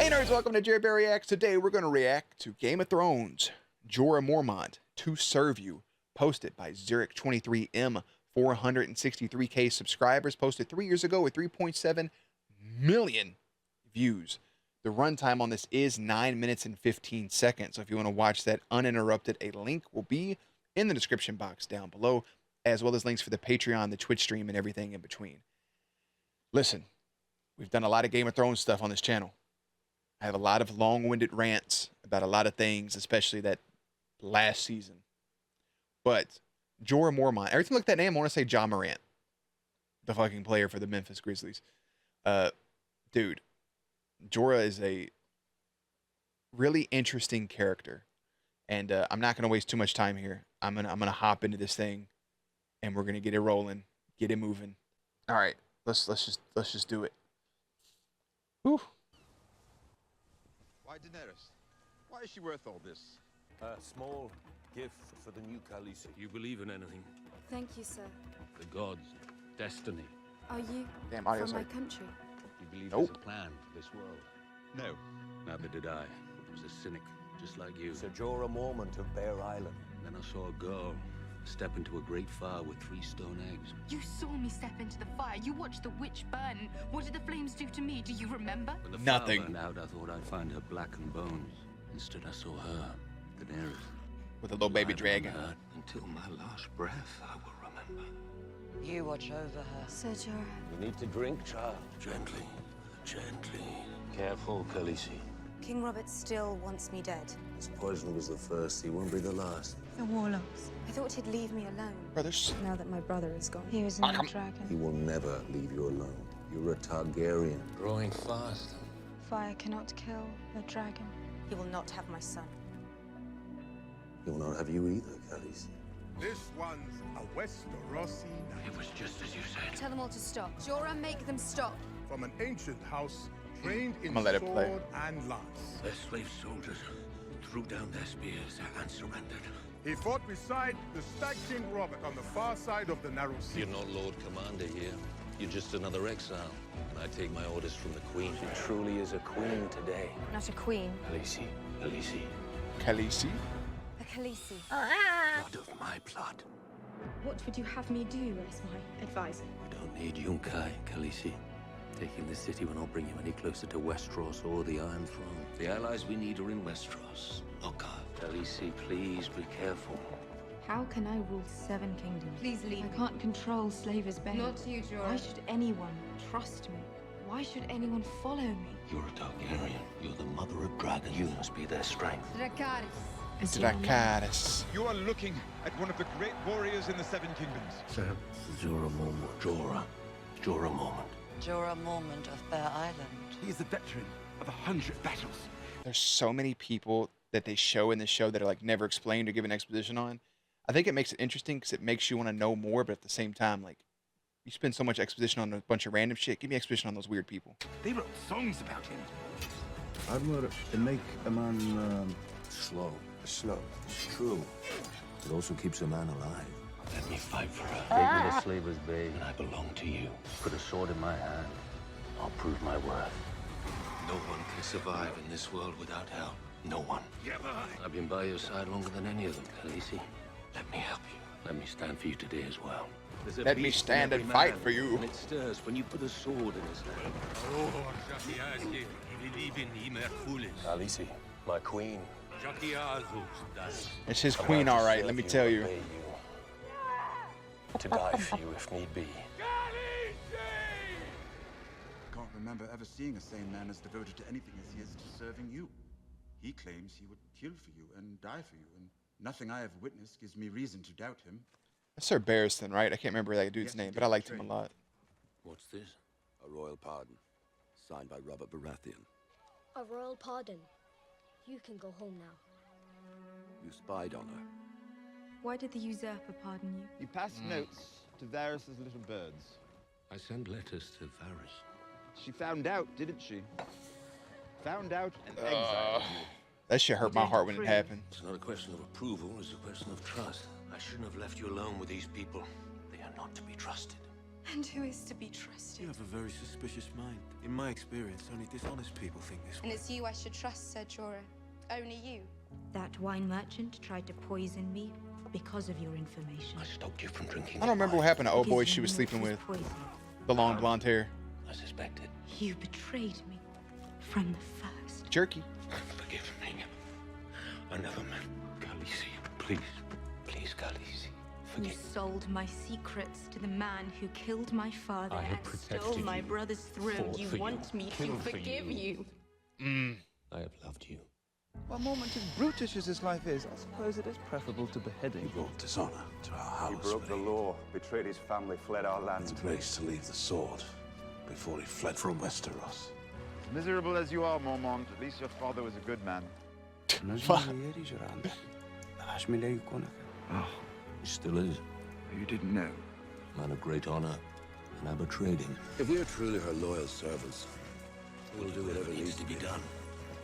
Hey nerds, welcome to Jerry Bear Reacts. Today we're going to react to Game of Thrones, Jorah Mormont, To Serve You, posted by Zurich23M, 463k subscribers, posted 3 years ago with 3.7 million views. The runtime on this is 9 minutes and 15 seconds, so if you want to watch that uninterrupted, a link will be in the description box down below, as well as links for the Patreon, the Twitch stream, and everything in between. Listen, we've done a lot of Game of Thrones stuff on this channel. I have a lot of long-winded rants about a lot of things, especially that last season. But Jorah Mormont, every time I look at that name, I want to say John Morant, the fucking player for the Memphis Grizzlies. Dude, Jorah is a really interesting character, and I'm not gonna waste too much time here. I'm gonna hop into this thing, and we're gonna get it rolling, get it moving. All right, let's just do it. Whew. Why Daenerys? Why is she worth all this? A small gift for the new Khaleesi. You believe in anything? Thank you, sir. The gods, destiny. Are you Damn, audio's from my like- country? You believe Nope. there's a plan for this world? No. Neither did I. I was a cynic, just like you. Sir Jorah Mormont of Bear Island. Then I saw a girl step into a great fire with 3 stone eggs. You saw me step into the fire. You watched the witch burn. What did the flames do to me? Do you remember? When the Nothing. fire burned out, I thought I'd find her blackened bones. Instead, I saw her, Daenerys. With a little baby Alive dragon. and unhurt. Until my last breath, I will remember. You watch over her. Sir Jorah. You need to drink, child. Gently, gently. Careful, Khaleesi. King Robert still wants me dead. His poison was the first, he won't be the last. The warlocks. I thought he'd leave me alone. Brothers. Now that my brother is gone. He was Ah, in come- the dragon. He will never leave you alone. You're a Targaryen. Growing fast. Fire cannot kill the dragon. He will not have my son. He will not have you either, Khaleesi. This one's a Westerosi knight It was just as you said. Tell them all to stop. Jorah, make them stop. from an ancient house trained in I'ma let it play. sword and lance. Their slave soldiers threw down their spears and surrendered. He fought beside the Stag King Robert on the far side of the Narrow Sea. You're not Lord Commander here. You're just another exile. And I take my orders from the Queen. She truly is a queen today. Not a queen. Khaleesi, Khaleesi, Khaleesi. A Khaleesi. blood of my blood. What would you have me do as my advisor? We don't need Yunkai, Khaleesi. Taking the city will not bring you any closer to Westeros or the Iron Throne. The allies we need are in Westeros, not Kyle. Khaleesi, please be careful. How can I rule 7 kingdoms? Please leave I me. can't control Slaver's Bay. Not you, Jorah. Why should anyone trust me? Why should anyone follow me? You're a Targaryen. You're the mother of dragons. You must be their strength. Dracarys. Dracarys. You are looking at one of the great warriors in the Seven Kingdoms. Sir, Jorah Mormont. Jorah Mormont. Jorah Mormont of Bear Island. He is a veteran of 100 battles. There's so many people that they show in the show that are like never explained or given exposition on. I think it makes it interesting because it makes you want to know more, but at the same time, like, you spend so much exposition on a bunch of random shit. Give me exposition on those weird people. They wrote songs about him. Armor can make a man slow. Slow. It's true. It also keeps a man alive. Let me fight for her. Take me to Slaver's Bay, and I belong to you. Put a sword in my hand. I'll prove my worth. No one can survive in this world without help. No one. I've been by your side longer than any of them, Khaleesi. Let me help you. Let me stand for you today as well. There's a Let me beast in stand every and fight man, for you. And it stirs when you put a sword in his hand. Khaleesi, my queen. It's his I'm queen, out to all right. serve Let me you, tell you. obey to die for you if need be. I can't remember ever seeing a sane man as devoted to anything as he is to serving you. He claims he would kill for you and die for you, and nothing I have witnessed gives me reason to doubt him. That's Sir Barristan, right? I can't remember that dude's Yes, name, he but I did liked him a betray lot. What's this? A royal pardon, signed by Robert Baratheon. A royal pardon. You can go home now. You spied on her. Why did the usurper pardon you? You passed notes to Varys' little birds. I sent letters to Varys. She found out, didn't she? Found out and exiled you. That shit hurt my heart when it happened. It's not a question of approval, it's a question of trust. I shouldn't have left you alone with these people. They are not to be trusted. And who is to be trusted? You have a very suspicious mind. In my experience, only dishonest people think this And way. it's you I should trust, Sir Jorah. Only you. That wine merchant tried to poison me because of your information. I stopped you from drinking. I don't remember what happened to old boy Because she you was knew sleeping it was with. poison. The long blonde hair. I suspected. You betrayed me from the first. Jerky. Forgive me. I never meant Khaleesi. Please, please, Khaleesi. You Forgive. sold my secrets to the man who killed my father I have and stole protected my you, brother's throne. fought You for you, want me to killed for forgive you. you. I have loved you. Well, Mormont, as brutish as his life is, I suppose it is preferable to beheading. He brought dishonor to our house. He broke the law, betrayed his family, fled our land. It's a place to leave the sword before he fled from Westeros. Miserable as you are, Mormont, at least your father was a good man. Oh, he still is. You didn't know. Man of great honor, and I betrayed him. If we are truly her loyal servants, we'll do whatever needs to be done,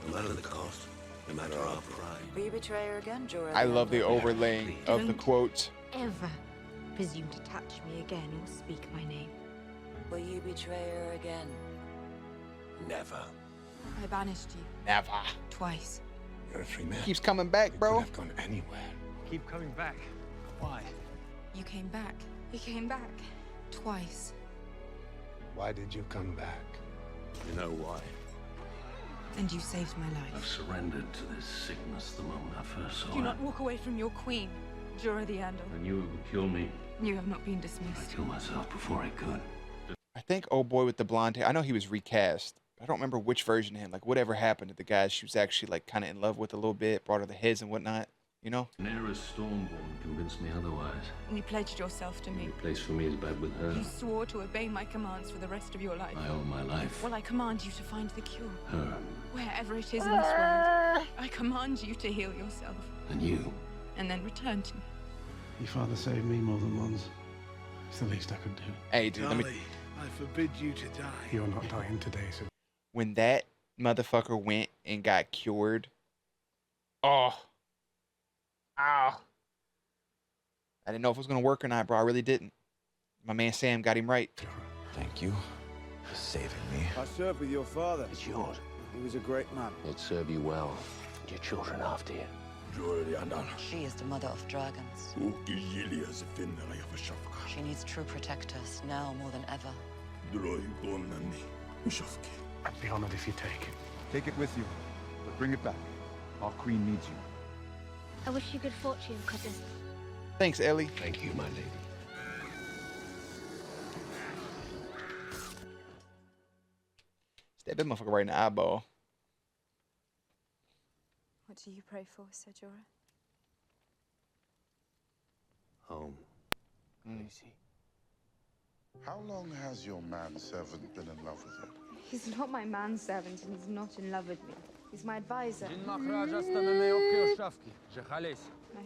no matter the cost, no matter our pride. Will you betray her again, Jorah? I love the overlaying of the Don't quotes. Ever presume to touch me again or speak my name. Will you betray her again? Never. I banished you. Never. Twice. You're a free man. Keeps coming back, bro. Could have gone anywhere. Keep coming back. Why? You came back. You came back. Twice. Why did you come back? You know why? And you saved my I've life. surrendered to this sickness the moment I first saw Do her. not walk away from your queen, Jorah the Andal. I knew it would kill me. You have not been I dismissed. killed myself before I could. I think old boy with the blonde hair. I know he was recast. I don't remember which version of him. Like whatever happened to the guy she was actually like kind of in love with a little bit. Brought her the heads and whatnot. You know. Nearest Stormborn convinced me otherwise. You pledged yourself to The me. only place for me is bed with her. You swore to obey my commands for the rest of your life. I owe my life. Well, I command you to find the cure. Her Wherever it is in this world, I command you to heal yourself. and you. And then return to me. Your father saved me more than once. It's the least I could do. Hey, dude. Let me. I forbid you to die. You're not dying today, so When that motherfucker went and got cured. Oh. Ow. I didn't know if it was gonna work or not, bro. I really didn't. My man Sam got him right. Thank you for saving me. I served with your father. It's yours. He was a great man. It'd serve you well. And your children after you. Jorah the Andal. She is the mother of dragons. She needs true protectors, now more than ever. I'd be honored if you take it. Take it with you, but bring it back. Our queen needs you. I wish you good fortune, cousin. Thanks, Ellie. Thank you, my lady. Stab that motherfucker right in the eyeball. What do you pray for, Sir Jorah? Home. Khaleesi. How long has your manservant been in love with you? He's not my manservant and he's not in love with me. He's my advisor. My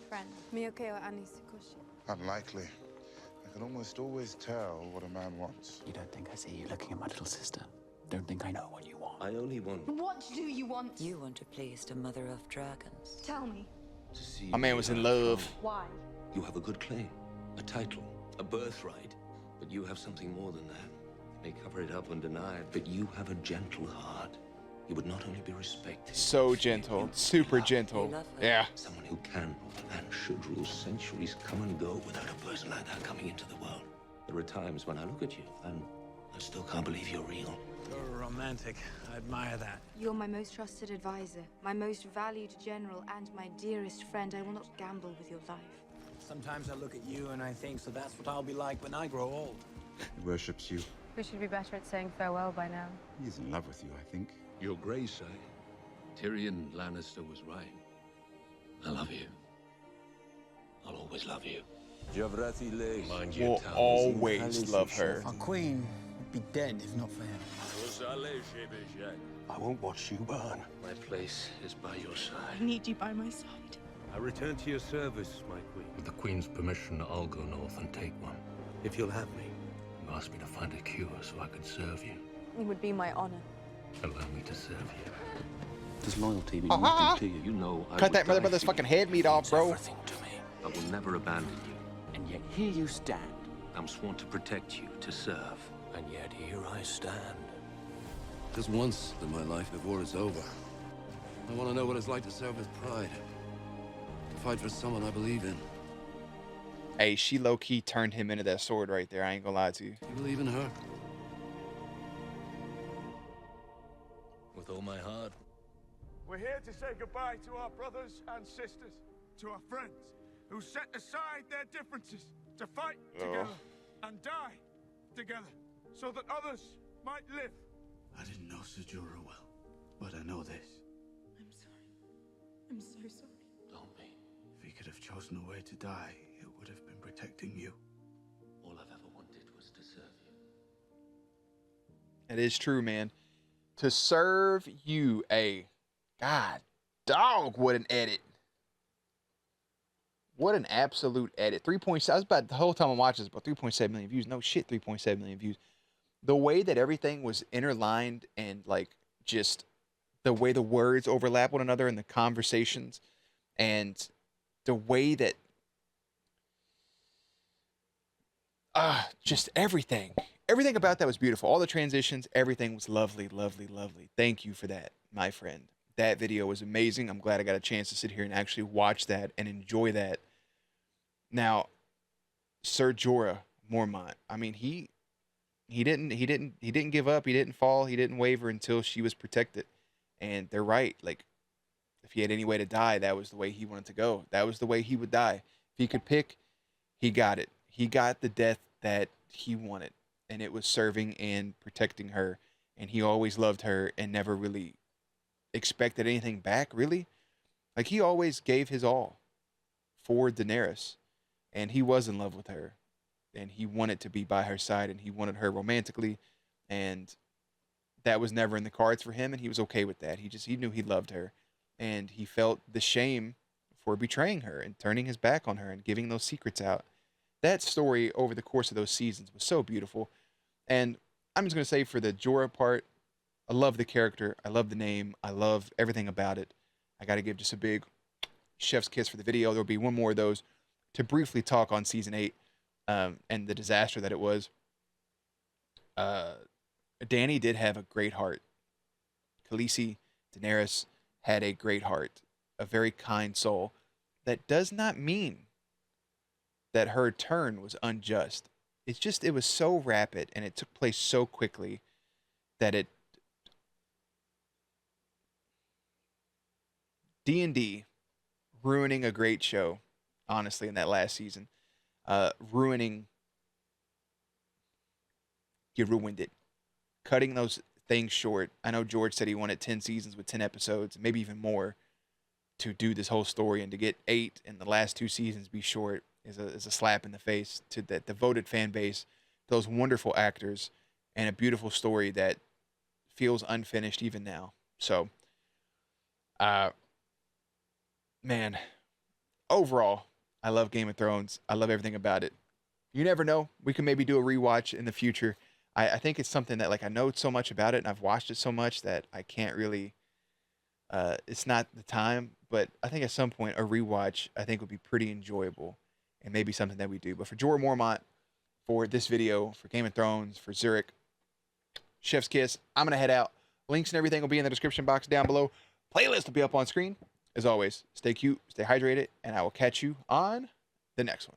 friend. Unlikely. I can almost always tell what a man wants. You don't think I see you looking at my little sister? Don't think I know what you want. I only want What do you want? You want to please the mother of dragons. Tell me. to see My man you was in without love. trouble. Why? You have a good claim, a title, a birthright. But you have something more than that. You may cover it up and deny it, but you have a gentle heart. You would not only be respected. So gentle. Super gentle. Yeah. Someone who can and should rule. Centuries come and go without a person like that coming into the world. There are times when I look at you and I still can't believe you're real. You're romantic. I admire that. You're my most trusted advisor, my most valued general, and my dearest friend. I will not gamble with your life. Sometimes I look at you and I think, so that's what I'll be like when I grow old. He worships you. We should be better at saying farewell by now. He's in love with you, I think. Your Grace, Tyrion Lannister was right. I love you. I'll always love you. Mind your Will tongue. always love her. Our queen would be dead if not for him. I won't watch you burn. My place is by your side. I need you by my side. I return to your service, my queen. With the Queen's permission, I'll go north and take one. If you'll have me. You asked me to find a cure so I could serve you. It would be my honor. Allow me to serve you. Does loyalty mean Uh-huh. nothing to you? You know I Cut would that die mother's for fucking you. head meat off, bro. Everything to me. I will never abandon you. And yet here you stand, I'm sworn to protect you, to serve. And yet here I stand. Just once in my life before it's over. I want to know what it's like to serve with pride. To fight for someone I believe in. Hey, she low-key turned him into that sword right there. I ain't gonna lie to you. You believe in her? With all my heart. We're here to say goodbye to our brothers and sisters, to our friends who set aside their differences to fight together and die together so that others might live. I didn't know Sir Jorah well, but I know this. I'm sorry. I'm so sorry. Don't be. If he could have chosen a way to die, it would have been protecting you. All I've ever wanted was to serve you. It is true, man. To serve you, God, dog, what an edit. What an absolute edit. 3.7, I was about, the whole time I'm watching this, about 3.7 million views. No shit, 3.7 million views. The way that everything was interlined and, like, just the way the words overlap one another in the conversations and the way that, just everything. Everything about that was beautiful. All the transitions, everything was lovely, lovely, lovely. Thank you for that, my friend. That video was amazing. I'm glad I got a chance to sit here and actually watch that and enjoy that. Now, Sir Jorah Mormont, I mean, he didn't give up. He didn't fall. He didn't waver until she was protected. And they're right. Like, if he had any way to die, that was the way he wanted to go. That was the way he would die. If he could pick, he got it. He got the death that he wanted. And it was serving and protecting her. And he always loved her and never really expected anything back, really. Like, he always gave his all for Daenerys. And he was in love with her. And he wanted to be by her side. And he wanted her romantically. And that was never in the cards for him. And he was okay with that. He knew he loved her. And he felt the shame for betraying her and turning his back on her and giving those secrets out. That story over the course of those seasons was so beautiful. And I'm just going to say, for the Jorah part, I love the character. I love the name. I love everything about it. I got to give just a big chef's kiss for the video. There'll be one more of those to briefly talk on season 8 and the disaster that it was. Dany did have a great heart. Khaleesi, Daenerys, had a great heart, a very kind soul. That does not mean that her turn was unjust. It's just, it was so rapid and it took place so quickly that it... D&D ruining a great show, honestly, in that last season. You ruined it. Cutting those things short. I know George said he wanted 10 seasons with 10 episodes, maybe even more, to do this whole story, and to get 8 in the last 2 seasons be short is a slap in the face to the devoted fan base, those wonderful actors, and a beautiful story that feels unfinished even now. So, man, overall, I love Game of Thrones. I love everything about it. You never know. We can maybe do a rewatch in the future. I think it's something that, like, I know so much about it and I've watched it so much that I can't really, it's not the time, but I think at some point a rewatch I think would be pretty enjoyable and maybe something that we do. But for Jorah Mormont, for this video, for Game of Thrones, for Zurich, chef's kiss, I'm going to head out. Links and everything will be in the description box down below. Playlist will be up on screen. As always, stay cute, stay hydrated, and I will catch you on the next one.